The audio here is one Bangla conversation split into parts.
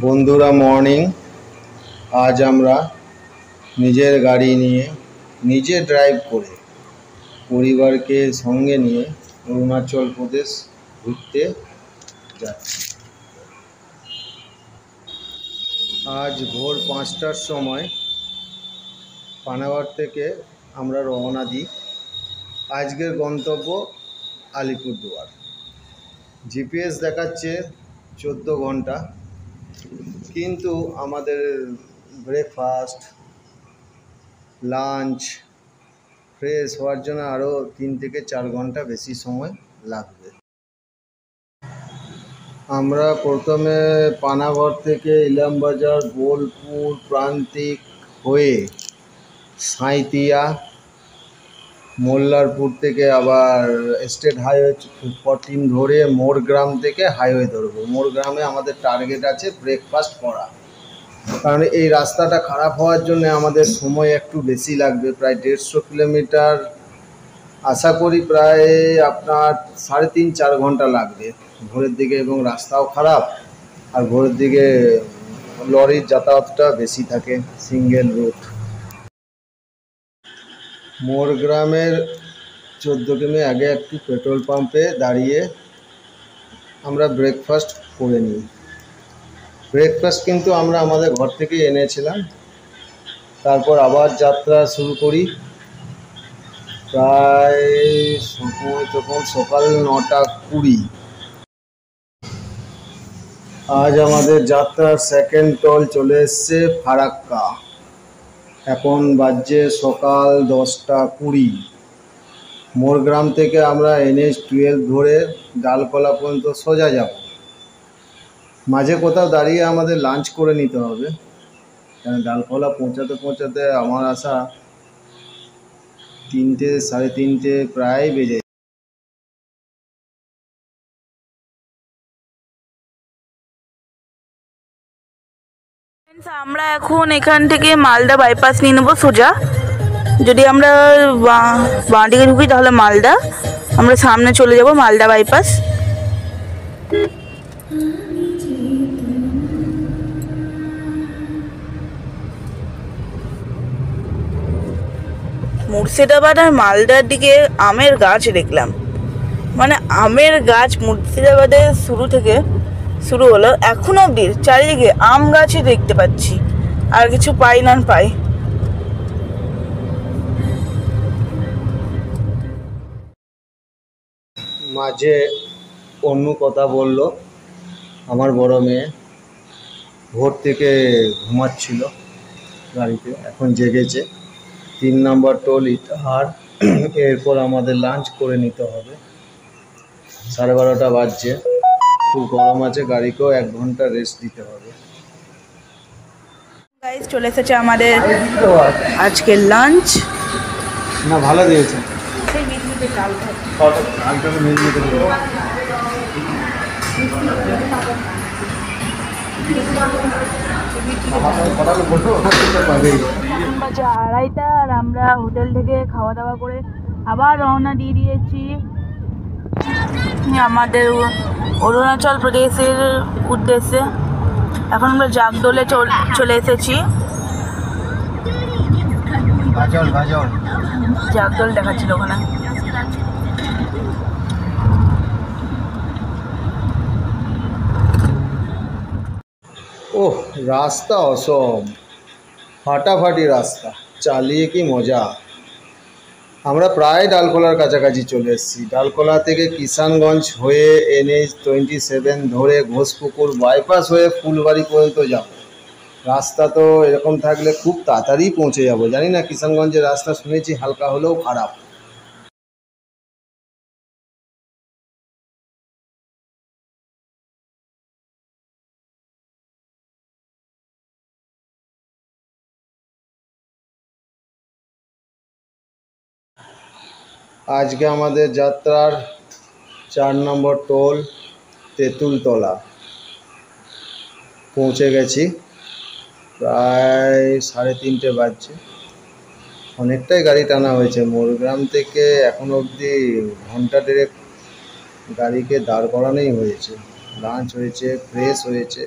বন্ধুরা মর্নিং। আজ আমরা নিজের গাড়ি নিয়ে নিজে ড্রাইভ করে পরিবারকে সঙ্গে নিয়ে অরুণাচল প্রদেশ ঘুরতে যাচ্ছি। আজ ভোর 5টার সময় পানাগড় থেকে আমরা রওনা দিই। আজকের গন্তব্য আলিপুরদুয়ার। জিপিএস দেখাচ্ছে 14 ঘন্টা, কিন্তু আমাদের ব্রেকফাস্ট, লাঞ্চ, ফ্রেশ হওয়ার জন্য আরও 3 থেকে 4 ঘন্টা বেশি সময় লাগবে। আমরা প্রথমে পানাগড় থেকে ইলামবাজার, বোলপুর, প্রান্তিক হয়ে সাঁইতিয়া, মোল্লারপুর থেকে আবার স্টেট হাইওয়ে 14 ধরে মোরগ্রাম থেকে হাইওয়ে ধরবো। মোরগ্রামে আমাদের টার্গেট আছে ব্রেকফাস্ট করা, কারণ এই রাস্তাটা খারাপ হওয়ার জন্য আমাদের সময় একটু বেশি লাগবে, প্রায় 150 কিলোমিটার। আশা করি প্রায় আপনার 3.5-4 ঘন্টা লাগবে ভোরের দিকে, এবং রাস্তাও খারাপ, আর ভোরের দিকে লরির যাতায়াতটা বেশি থাকে, সিঙ্গেল রুট। মোরগ্রামের 14 কিমি আগে একটি পেট্রোল পাম্পে দাঁড়িয়ে আমরা ব্রেকফাস্ট করে নিই। ব্রেকফাস্ট কিন্তু আমরা আমাদের ঘর থেকে এনেছিলাম। তারপর আবার যাত্রা শুরু করি। প্রায় সময় তখন সকাল 9:20। আজ আমাদের যাত্রার সেকেন্ড টল চলে এসছে ফারাক্কা। এখন বাজছে সকাল 10:20। মোরগ্রাম থেকে আমরা NH-12 ধরে ডালকলা পর্যন্ত সোজা যাব। মাঝে কোথাও দাঁড়িয়ে আমাদের লাঞ্চ করে নিতে হবে, কারণ ডালকলা পৌঁছাতে আমার আশা 3টে, 3:30 প্রায় বেজে। আমরা এখন এখান থেকে মালদা বাইপাস নিয়ে নেবো সোজা। যদি আমরা বাঁ দিকে ঢুকি তাহলে মালদা, আমরা সামনে চলে যাব মালদা বাইপাস। মুর্শিদাবাদ আর মালদার দিকে আমের গাছ দেখলাম, মানে আমের গাছ মুর্শিদাবাদের শুরু হলো, এখনো অব্দি চারিদিকে আম গাছই দেখতে পাচ্ছি, আর কিছু পাই না পাই। মাঝে অন্য কথা বলল আমার বড় মেয়ে, ভোর থেকে ঘুমাচ্ছিল গাড়িতে, এখন জেগেছে। 3 নম্বর টোল ইটাহার। এরপর আমাদের লাঞ্চ করে নিতে হবে। 12:30 বাজছে, খুব গরম আছে, গাড়িকেও 1 ঘন্টা রেস্ট দিতে হবে। গাইস, চলে এসেছে আমাদের আজকের লাঞ্চ। না, ভালো দিয়েছে। বাজে 2:30 আর আমরা হোটেল থেকে খাওয়া দাওয়া করে আবার রওনা দিয়ে দিয়েছি আমাদের অরুণাচল প্রদেশের উদ্দেশ্যে। এখন আমরা জাগদলে চলে এসেছি। জাগদল দেখাচ্ছিল ওখানে। ওহ, রাস্তা অসম, ফাটাফাটি রাস্তা, চালিয়ে কি মজা। আমরা প্রায় ডালকোলার কাছাকাছি চলে এসেছি। ডালকোলা থেকে কিষানগঞ্জ হয়ে NH-27 ধরে ঘোষপুকুর বাইপাস হয়ে ফুলবাড়ি পর্যন্ত যাব। রাস্তা তো এরকম থাকলে খুব তাড়াতাড়ি পৌঁছে যাব। জানি না, কিষানগঞ্জের রাস্তা শুনেছি হালকা হলেও খারাপ। আজকে আমাদের যাত্রার 4 নম্বর টোল তেঁতুলতলা পৌঁছে গেছি। প্রায় 3:30 বাজছে। অনেকটাই গাড়ি টানা হয়েছে। মোরগ্রাম থেকে এখন অবধি 1 ঘন্টা 1.5 গাড়িকে দাঁড় করানোই হয়েছে। লাঞ্চ হয়েছে, ফ্রেশ হয়েছে।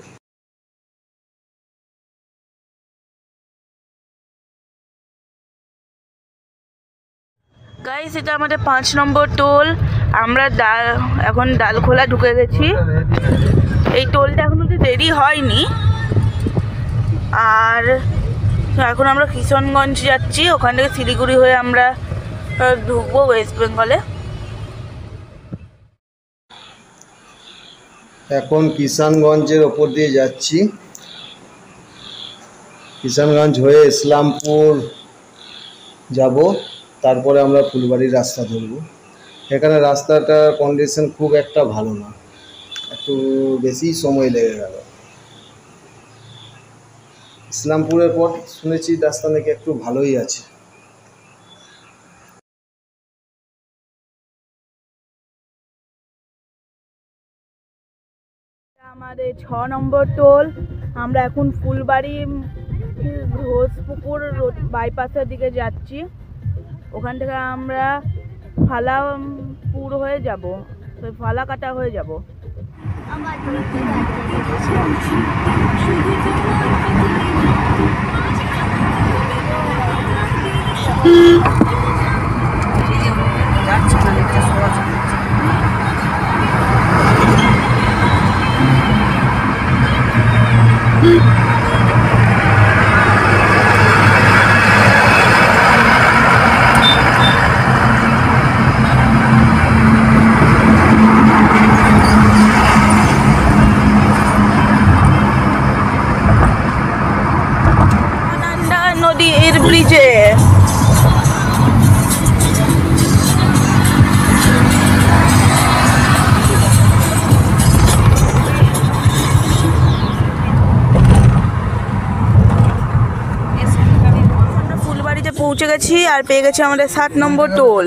গাইস, এটা আমাদের 5 নম্বর টোল। আমরা এখন ডালখোলা ঢুকে গেছি। এই টোলটা এখনো তো দেরি হয়নি। আর এখন আমরা কিষানগঞ্জ যাচ্ছি, ওখান থেকে শিলিগুড়ি হয়ে আমরা ঢুকবো ওয়েস্ট বেঙ্গলে। এখন কিষানগঞ্জের ওপর দিয়ে যাচ্ছি। কিষানগঞ্জ হয়ে ইসলামপুর যাব, তারপরে আমরা ফুলবাড়ির রাস্তা ধরবো। এখানে রাস্তাটার কন্ডিশন খুব একটা ভালো না, একটু বেশি সময় লেগে গেল। ইসলামপুরের পর শুনেছি রাস্তা নাকি একটু ভালোই আছে। আমাদের 6 নম্বর টোল। আমরা এখন ফুলবাড়ি ঘোষপুকুর বাইপাসের দিকে যাচ্ছি। ওখান থেকে আমরা ফালাপুর হয়ে যাব, ফালাকাটা হয়ে যাব। নদীর ব্রিজে ফুলবাড়িতে পৌঁছে গেছি আর পেয়ে গেছি আমাদের 7 নম্বর টোল।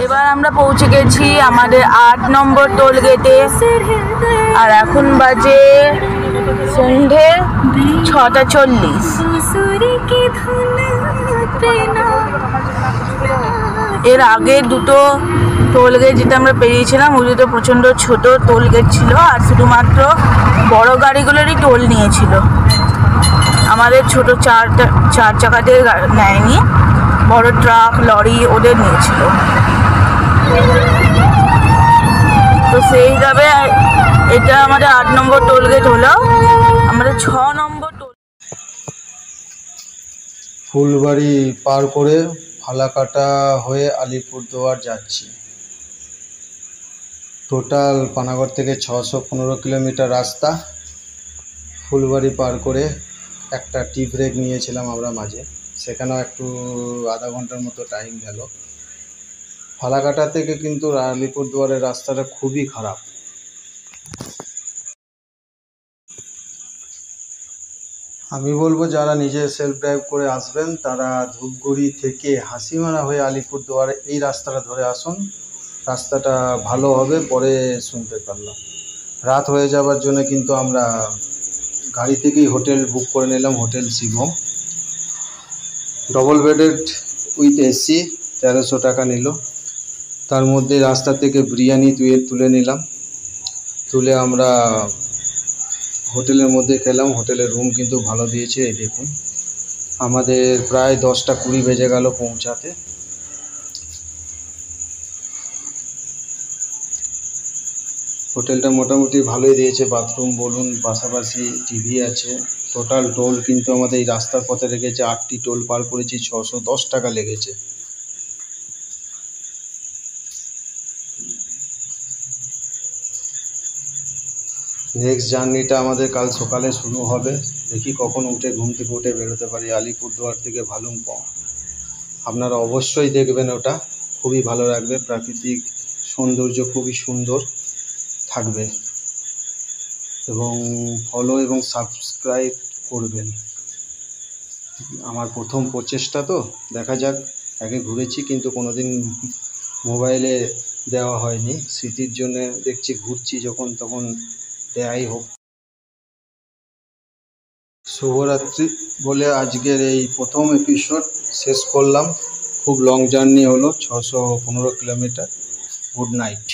এবার আমরা পৌঁছে গেছি আমাদের 8 নম্বর টোল গেটে। আর এখন বাজে সন্ধে 6:40। এর আগে দুটো টোল গেট যেটা আমরা পেরিয়েছিলাম, ওই দুটো প্রচণ্ড ছোট টোল গেট ছিল আর শুধুমাত্র বড় গাড়িগুলোরই টোল নিয়েছিল। আমাদের ছোট চার চাকাতে নেয়নি, বড় ট্রাক লরি ওদের নিয়েছিল। তো সেই হিসাবে এটা আমাদের 8 নম্বর টোল গেট হলো। আমাদের 6 নম্বর টোল। ফুলবাড়ি পার করে ফালাকাটা হয়ে আলিপুরদুয়ার যাচ্ছি। টোটাল পানাগড় থেকে 615 কিলোমিটার রাস্তা। ফুলবাড়ি পার করে একটা টি ব্রেক নিয়েছিলাম আমরা মাঝে, সেখানেও একটু আধা ঘন্টার মতো টাইম গেল। ফালাকাটা থেকে কিন্তু আলিপুরদুয়ারের রাস্তাটা খুবই খারাপ। আমি বলবো যারা নিজে সেলফ ড্রাইভ করে আসবেন তারা ধূপগুড়ি থেকে হাসিমারা হয়ে আলিপুরদুয়ার এই রাস্তাটা ধরে আসুন, রাস্তাটা ভালো হবে। পরে শুনতে পারলাম রাত হয়ে যাবার জন্য কিন্তু আমরা গাড়ি থেকেই হোটেল বুক করে নিলাম, hotel Shivam. Double bedded with AC, 1300 টাকা নিল। তার মধ্যে রাস্তা থেকে বিরিয়ানি তুলে নিলাম, তুলে আমরা হোটেলের মধ্যে খেলাম। হোটেলের রুম কিন্তু ভালো দিয়েছে। এই দেখুন, আমাদের প্রায় 10টা 20 বেজে গেল পৌঁছাতে। হোটেলটা মোটামুটি ভালোই দিয়েছে, বাথরুম বলুন, পাশাপাশি টিভি আছে। টোটাল টোল কিন্তু আমাদের এই রাস্তার পথে লেগেছে 8টি টোল পার করেছি, 610 টাকা লেগেছে। নেক্সট জার্নিটা আমাদের কাল সকালে শুরু হবে। দেখি কখন ঘুম থেকে উঠে বেরোতে পারি আলিপুরদুয়ার থেকে ভালুকপং। আপনারা অবশ্যই দেখবেন, ওটা খুবই ভালো লাগবে। প্রাকৃতিক সৌন্দর্য খুবই সুন্দর থাকবে। এবং ফলো এবং সাবস্ক্রাইব করবেন। আমার প্রথম প্রচেষ্টা তো, দেখা যাক। আগে ঘুরেছি কিন্তু কোনোদিন মোবাইলে দেওয়া হয়নি, স্মৃতির জন্য দেখছি ঘুরছি যখন তখন দেয়াই হোক। শুভরাত্রি বলে আজকের এই প্রথম এপিসোড শেষ করলাম। খুব লং জার্নি হলো, 615 কিলোমিটার। Good night.